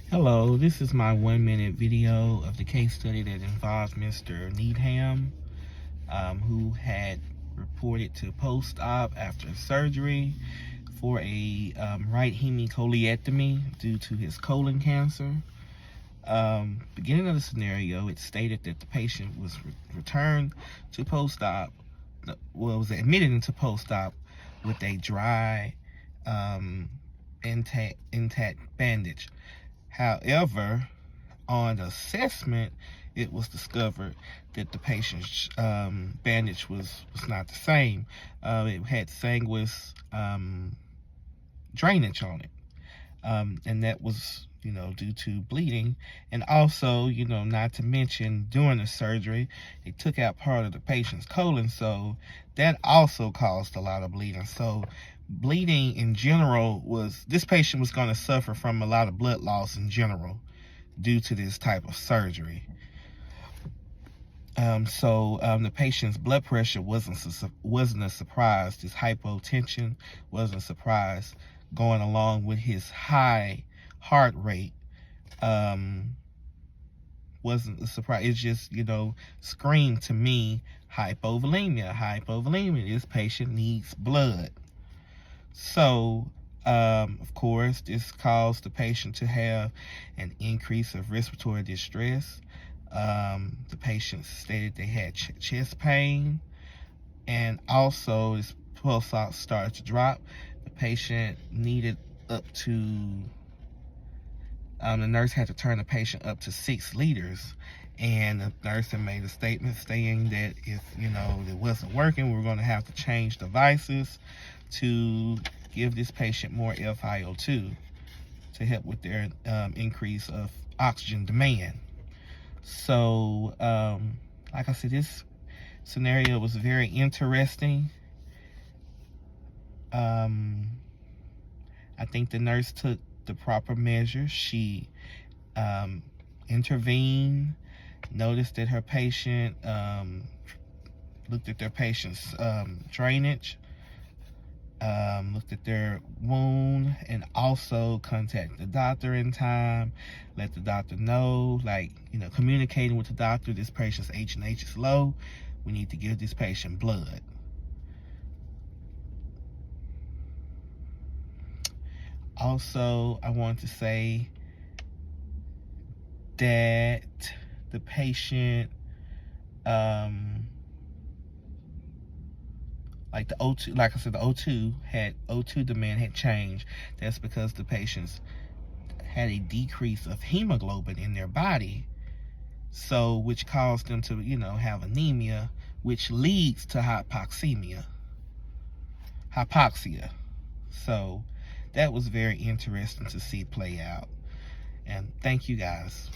Hello, this is my 1-minute video of the case study that involved Mr. Needham, who had reported to post-op after surgery for a right hemicolectomy due to his colon cancer. Beginning of the scenario, it stated that the patient was returned to post-op, was admitted into post-op with a dry, intact bandage. However, on assessment, it was discovered that the patient's bandage was not the same. It had sanguous drainage on it, and that was due to bleeding. And also, not to mention, during the surgery, it took out part of the patient's colon, so that also caused a lot of bleeding. So bleeding in general this patient was going to suffer from a lot of blood loss in general due to this type of surgery. The patient's blood pressure wasn't a surprise. His hypotension wasn't a surprise, going along with his high heart rate wasn't a surprise. It just screamed to me hypovolemia. This patient needs blood. So of course, this caused the patient to have an increase of respiratory distress. The patient stated they had chest pain, and also his pulse started to drop. The patient needed up to, the nurse had to turn the patient up to 6 liters. And the nurse had made a statement saying that if it wasn't working, we were going to have to change devices to give this patient more FiO2 to help with their increase of oxygen demand. So like I said, this scenario was very interesting. I think the nurse took the proper measures. She intervened, noticed that her patient, looked at their patient's drainage, looked at their wound, and also contacted the doctor in time, let the doctor know, communicating with the doctor, this patient's H&H is low, we need to give this patient blood. Also, I want to say that the patient, the O2, like I said, the O2 demand had changed. That's because the patients had a decrease of hemoglobin in their body, so which caused them to have anemia, which leads to hypoxia. So that was very interesting to see play out. And thank you guys.